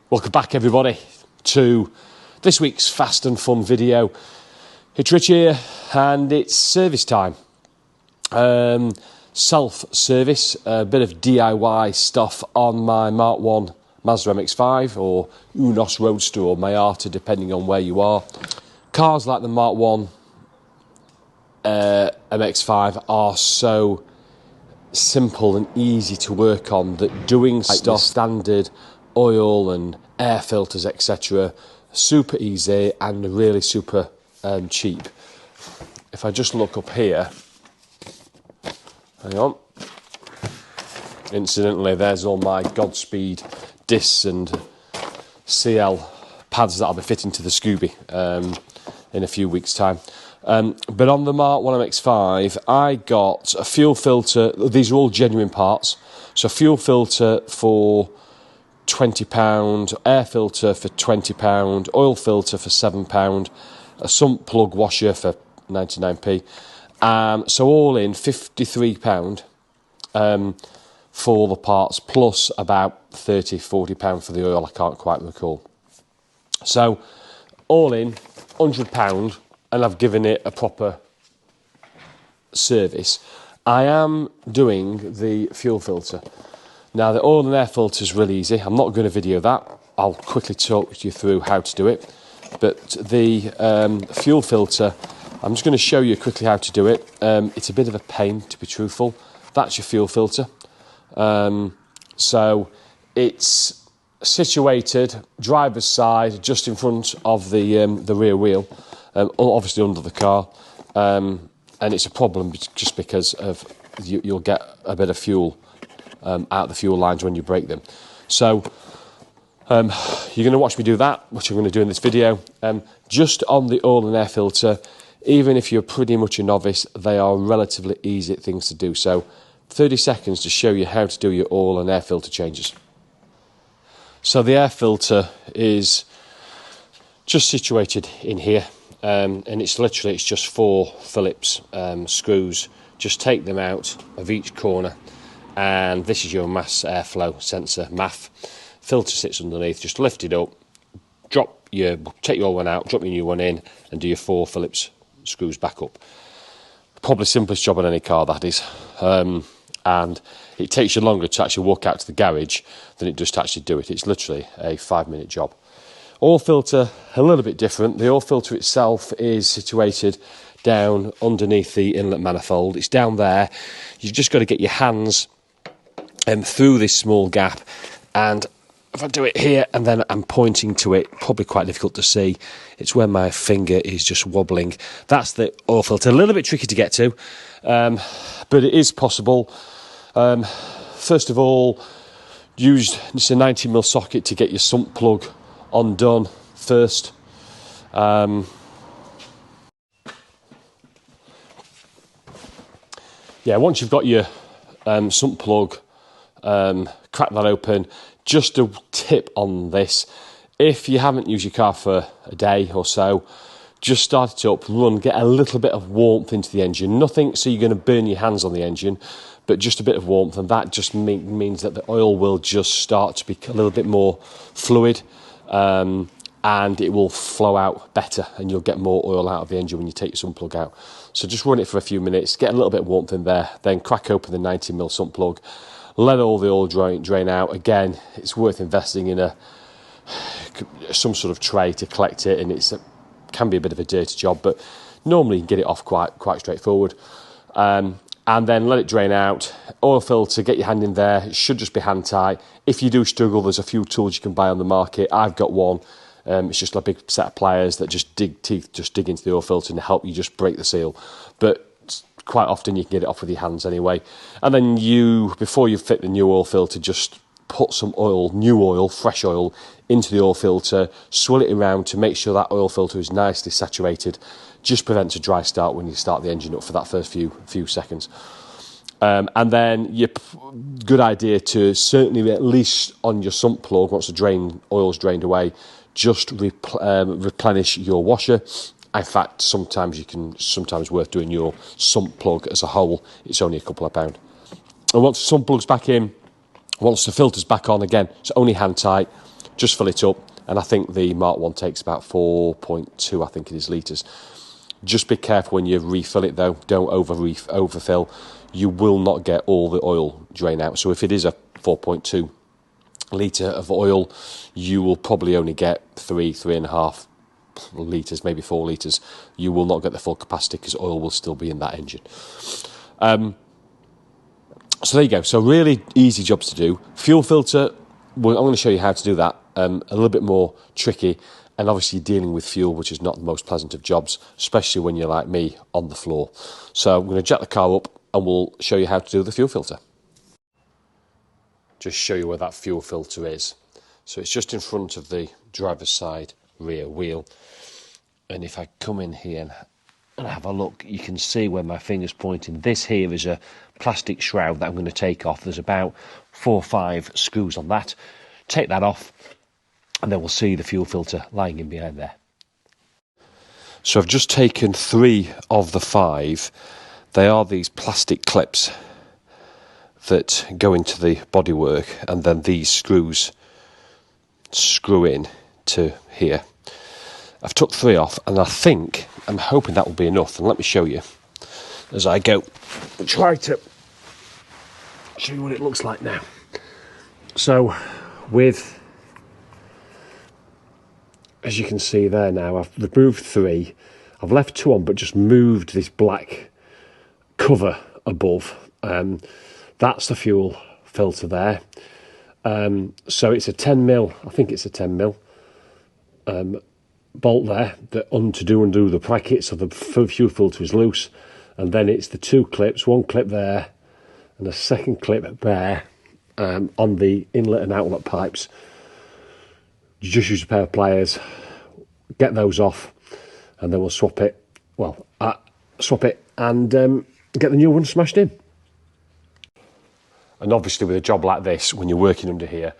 Welcome back everybody to this week's Fast and Fun video. It's Rich here and it's service time. Self-service, a bit of DIY stuff on my Mk1 Mazda MX5 or Unos Roadster or Miata depending on where you are. Cars like the Mk1 MX5 are so simple and easy to work on that doing stuff standard oil and air filters etc. super easy and really super cheap. If I just look up here, hang on, incidentally there's all my Godspeed discs and CL pads that I'll be fitting to the Scooby in a few weeks time. But on the Mk1 MX5 I got a fuel filter. These are all genuine parts, so fuel filter for £20, air filter for £20, oil filter for £7, a sump plug washer for 99p. So all in £53 for the parts, plus about £30–40 for the oil, I can't quite recall. So all in £100, and I've given it a proper service. I am doing the fuel filter. Now the oil and air filter is really easy. I'm not going to video that. I'll quickly talk you through how to do it. But the fuel filter, I'm just going to show you quickly how to do it. It's a bit of a pain, to be truthful. That's your fuel filter. So it's situated driver's side, just in front of the rear wheel, obviously under the car. And it's a problem just because of you'll get a bit of fuel out the fuel lines when you break them. So you're going to watch me do that, which I'm going to do in this video. Just on the oil and air filter, even if you're pretty much a novice, they are relatively easy things to do. So 30 seconds to show you how to do your oil and air filter changes. So the air filter is just situated in here, and it's just 4 Phillips screws. Just take them out of each corner, and this is your mass airflow sensor, MAF. Filter sits underneath. Just lift it up, take your old one out, drop your new one in, and do your 4 Phillips screws back up. Probably simplest job on any car, that is. And it takes you longer to actually walk out to the garage than it does to actually do it. It's literally a 5-minute job. Oil filter, a little bit different. The oil filter itself is situated down underneath the inlet manifold. It's down there. You've just got to get your hands through this small gap, and if I do it here and then I'm pointing to it, probably quite difficult to see. It's where my finger is just wobbling. That's the oil filter. A little bit tricky to get to, but it is possible. First of all, use a 90mm socket to get your sump plug undone first. Once you've got your sump plug, crack that open. Just a tip on this: if you haven't used your car for a day or so, just start it up, get a little bit of warmth into the engine. Nothing so you're going to burn your hands on the engine, but just a bit of warmth, and that just means that the oil will just start to be a little bit more fluid, and it will flow out better, and you'll get more oil out of the engine when you take your sump plug out. So just run it for a few minutes, get a little bit of warmth in there, then crack open the 90mm sump plug, let all the oil drain out. Again, it's worth investing in some sort of tray to collect it, and it can be a bit of a dirty job, but normally you can get it off quite straightforward. And then let it drain out. Oil filter, get your hand in there. It should just be hand tight. If you do struggle, there's a few tools you can buy on the market. I've got one. It's just a big set of pliers that just dig into the oil filter and help you just break the seal. But quite often you can get it off with your hands anyway. And then before you fit the new oil filter, just put some oil, fresh oil, into the oil filter, swirl it around to make sure that oil filter is nicely saturated. Just prevents a dry start when you start the engine up for that first few seconds. And then good idea to certainly, at least on your sump plug, once the oil's drained away, just replenish your washer. In fact, sometimes worth doing your sump plug as a whole. It's only a couple of pound. And once the sump plug's back in, once the filter's back on again, it's only hand tight. just fill it up, and I think the Mark 1 takes about 4.2, I think it is, litres. Just be careful when you refill it though, don't overfill. You will not get all the oil drain out. So if it is a 4.2 litre of oil, you will probably only get 3.5 litres, maybe 4 litres. You will not get the full capacity because oil will still be in that engine. So there you go. So really easy jobs to do. Fuel filter, well, I'm going to show you how to do that. A little bit more tricky, and obviously dealing with fuel, which is not the most pleasant of jobs, especially when you're like me on the floor. So I'm going to jack the car up and we'll show you how to do the fuel filter. Just show you where that fuel filter is. So it's just in front of the driver's side rear wheel. And if I come in here and have a look, you can see where my finger's pointing. This here is a plastic shroud that I'm going to take off. There's about 4 or 5 screws on that. Take that off, and then we'll see the fuel filter lying in behind there. So I've just taken 3 of the 5. They are these plastic clips that go into the bodywork, and then these screws screw in to here. I've took 3 off, and I'm hoping that will be enough. And let me show you as I go. I'll try to show you what it looks like now. So as you can see there now, I've removed 3. I've left 2 on, but just moved this black cover above. That's the fuel filter there. So it's a 10mm, I think it's a 10mm bolt there that undo the bracket, so the fuel filter is loose. And then it's the 2 clips, 1 clip there and a second clip there on the inlet and outlet pipes. You just use a pair of pliers, get those off, and then we'll swap it and get the new one smashed in. And obviously with a job like this, when you're working under here,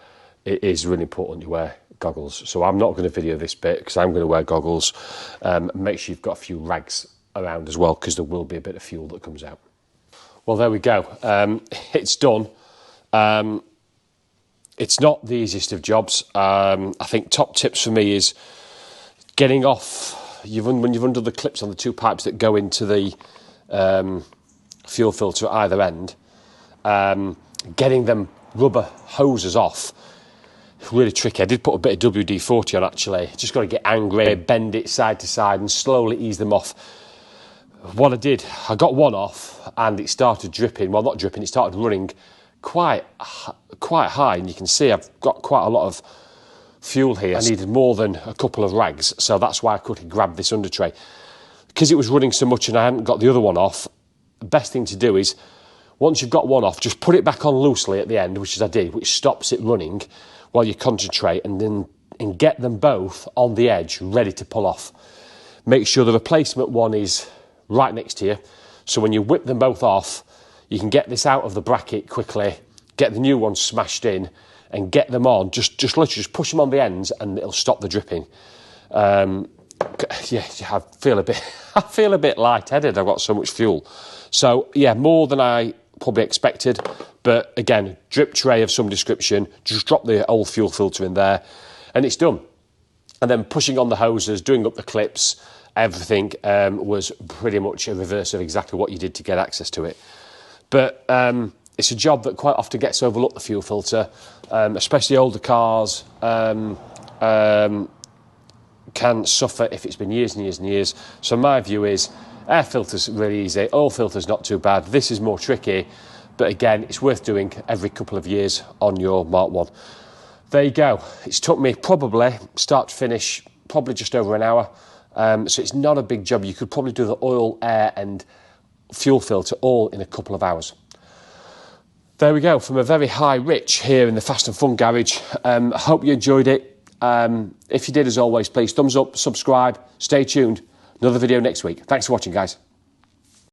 it is really important you wear goggles. So I'm not going to video this bit because I'm going to wear goggles. Make sure you've got a few rags around as well, because there will be a bit of fuel that comes out. Well, there we go. It's done. It's not the easiest of jobs. I think top tips for me is getting off, when you've undone the clips on the 2 pipes that go into the fuel filter at either end, getting them rubber hoses off, really tricky. I did put a bit of WD-40 on actually. Just got to get angry, bend it side to side and slowly ease them off. What I did, I got one off and it started dripping. Well, not dripping, it started running quite high, and you can see I've got quite a lot of fuel here. I needed more than a couple of rags, so that's why I couldn't grab this under tray. Because it was running so much and I hadn't got the other one off, the best thing to do is, once you've got one off, just put it back on loosely at the end, which is I did, which stops it running while you concentrate, and get them both on the edge, ready to pull off. Make sure the replacement one is right next to you, so when you whip them both off, you can get this out of the bracket quickly, get the new one smashed in, and get them on. Just literally just push them on the ends, and it'll stop the dripping. Yeah, I feel a bit lightheaded. I've got so much fuel. So yeah, more than I probably expected. But again, drip tray of some description. Just drop the old fuel filter in there, and it's done. And then pushing on the hoses, doing up the clips, everything was pretty much a reverse of exactly what you did to get access to it. But it's a job that quite often gets overlooked, the fuel filter, especially older cars can suffer if it's been years and years and years. So my view is air filter's really easy, oil filter's not too bad. This is more tricky, but again, it's worth doing every couple of years on your Mark 1. There you go. It's took me probably, start to finish, probably just over an hour. So it's not a big job. You could probably do the oil, air and fuel filter all in a couple of hours. There we go, from a very high Rich here in the Fast and Fun garage. I hope you enjoyed it. If you did, as always, please thumbs up, subscribe, stay tuned. Another video next week. Thanks for watching, guys.